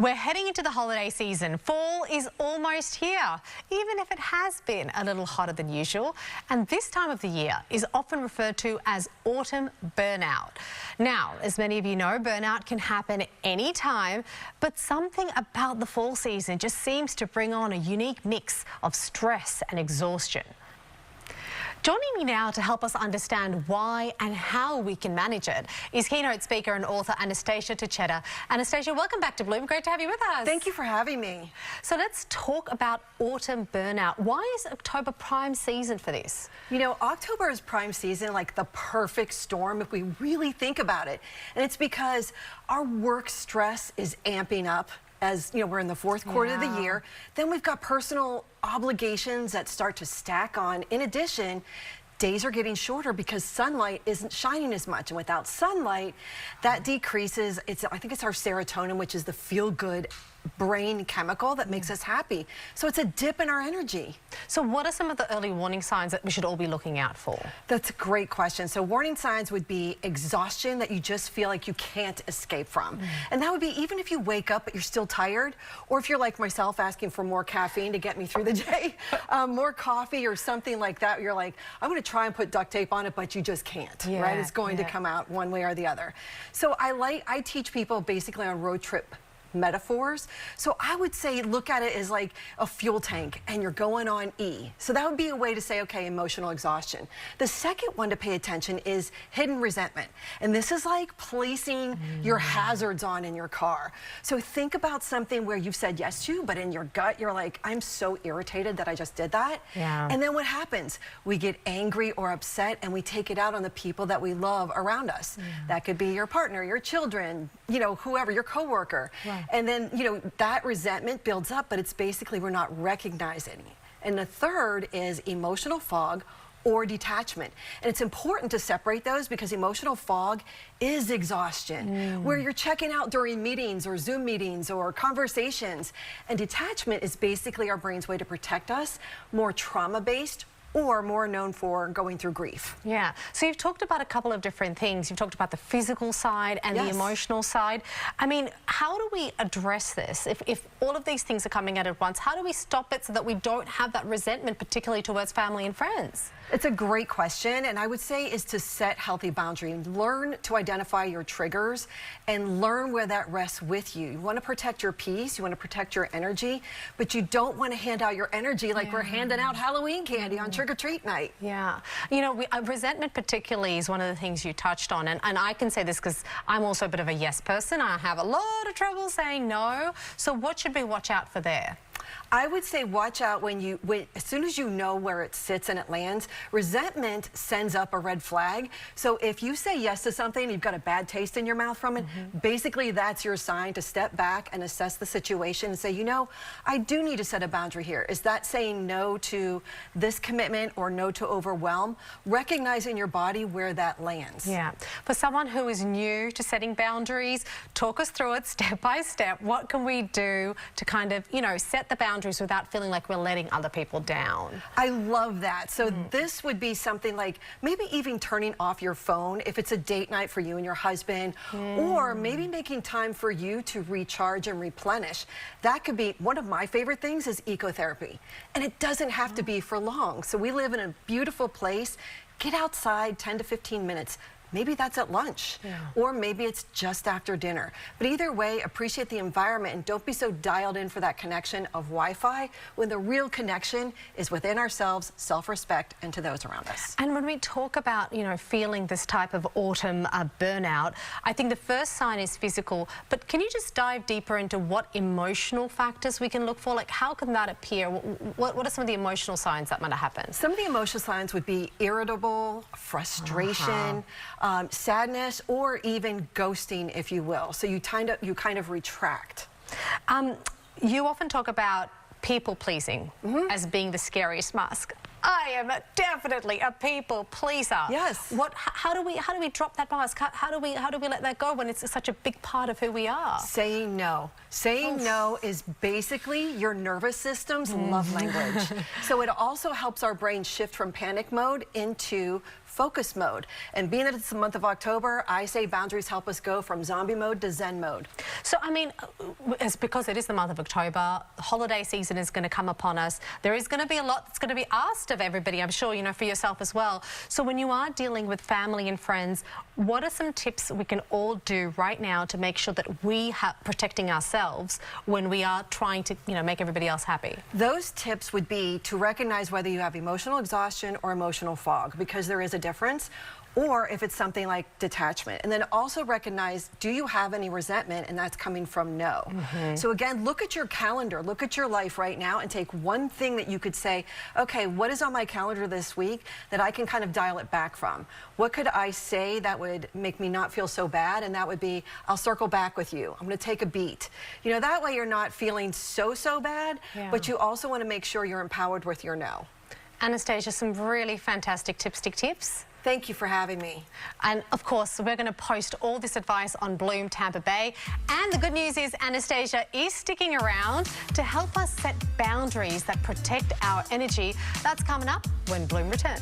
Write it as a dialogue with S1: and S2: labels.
S1: We're heading into the holiday season. Fall is almost here, even if it has been a little hotter than usual. And this time of the year is often referred to as autumn burnout. Now, as many of you know, burnout can happen any time, but something about the fall season just seems to bring on a unique mix of stress and exhaustion. Joining me now to help us understand why and how we can manage it is keynote speaker and author Anastasia Tucheta. Anastasia, welcome back to Bloom. Great to have you with us.
S2: Thank you for having me.
S1: So let's talk about autumn burnout. Why is October prime season for this?
S2: You know, October is prime season, like the perfect storm if we really think about it. And it's because our work stress is amping up. As you know, we're in the fourth quarter of the year. Then we've got personal obligations that start to stack on. In addition, days are getting shorter because sunlight isn't shining as much. And without sunlight, that decreases, I think it's our serotonin, which is the feel-good brain chemical that makes us happy. So it's a dip in our energy.
S1: So what are some of the early warning signs that we should all be looking out for?
S2: That's a great question. So warning signs would be exhaustion that you just feel like you can't escape from. And that would be even if you wake up but you're still tired, or if you're like myself asking for more caffeine to get me through the day, more coffee or something like that. You're like, I'm going to try and put duct tape on it, but you just can't, right? It's going to come out one way or the other. So I teach people basically on road trip metaphors. So I would say look at it as like a fuel tank and you're going on E. So that would be a way to say, okay, emotional exhaustion. The second one to pay attention is hidden resentment. And this is like placing your hazards on in your car. So think about something where you've said yes to, but in your gut, you're like, I'm so irritated that I just did that. And then what happens? We get angry or upset and we take it out on the people that we love around us. That could be your partner, your children, you know, whoever, your coworker. And then, you know, that resentment builds up, but it's basically we're not recognizing it. And the third is emotional fog or detachment. And it's important to separate those because emotional fog is exhaustion, where you're checking out during meetings or Zoom meetings or conversations. And detachment is basically our brain's way to protect us, more trauma-based, or more known for going through grief.
S1: Yeah. So you've talked about a couple of different things. You've talked about the physical side and the emotional side. I mean, how do we address this? If all of these things are coming at once, how do we stop it so that we don't have that resentment, particularly towards family and friends?
S2: It's a great question, and I would say is to set healthy boundaries. Learn to identify your triggers and learn where that rests with you. You want to protect your peace, you want to protect your energy, but you don't want to hand out your energy like we're handing out Halloween candy on trick-or-treat night.
S1: Yeah. You know, resentment particularly is one of the things you touched on, and I can say this because I'm also a bit of a yes person. I have a lot of trouble saying no. So what should we watch out for there?
S2: I would say watch out as soon as you know where it sits and it lands. Resentment sends up a red flag. So if you say yes to something, you've got a bad taste in your mouth from it, basically that's your sign to step back and assess the situation and say, you know, I do need to set a boundary here. Is that saying no to this commitment or no to overwhelm? Recognizing your body where that lands.
S1: Yeah. For someone who is new to setting boundaries, talk us through it step by step. What can we do to kind of, you know, set the boundaries without feeling like we're letting other people down?
S2: I love that. So this would be something like maybe even turning off your phone if it's a date night for you and your husband, or maybe making time for you to recharge and replenish. That could be one of my favorite things is ecotherapy. And it doesn't have to be for long. So we live in a beautiful place. Get outside 10 to 15 minutes. Maybe that's at lunch, or maybe it's just after dinner. But either way, appreciate the environment and don't be so dialed in for that connection of Wi-Fi when the real connection is within ourselves, self-respect, and to those around us.
S1: And when we talk about, you know, feeling this type of autumn burnout, I think the first sign is physical, but can you just dive deeper into what emotional factors we can look for? Like, how can that appear? What are some of the emotional signs that might happen?
S2: Some of the emotional signs would be irritable, frustration, sadness, or even ghosting, if you will. So you kind of retract.
S1: You often talk about people pleasing as being the scariest mask. I am definitely a people pleaser.
S2: Yes.
S1: How do we drop that mask? How do we let that go when it's such a big part of who we are?
S2: Saying no. Saying no is basically your nervous system's love language. So it also helps our brain shift from panic mode into focus mode. And being that it's the month of October, I say boundaries help us go from zombie mode to Zen mode.
S1: So, I mean, it's because it is the month of October, the holiday season is going to come upon us. There is going to be a lot that's going to be asked of everybody, I'm sure, you know, for yourself as well. So when you are dealing with family and friends, what are some tips we can all do right now to make sure that we are protecting ourselves when we are trying to, you know, make everybody else happy?
S2: Those tips would be to recognize whether you have emotional exhaustion or emotional fog, because there is a difference, or if it's something like detachment. And then also recognize, do you have any resentment, and that's coming from no. So again, look at your calendar, look at your life right now, and take one thing that you could say, okay, what is on my calendar this week that I can kind of dial it back from? What could I say that would make me not feel so bad? And that would be, I'll circle back with you. I'm gonna take a beat. You know, that way you're not feeling so bad, but you also wanna make sure you're empowered with your no.
S1: Anastasia, some really fantastic tips.
S2: Thank you for having me.
S1: And of course, we're going to post all this advice on Bloom Tampa Bay. And the good news is Anastasia is sticking around to help us set boundaries that protect our energy. That's coming up when Bloom returns.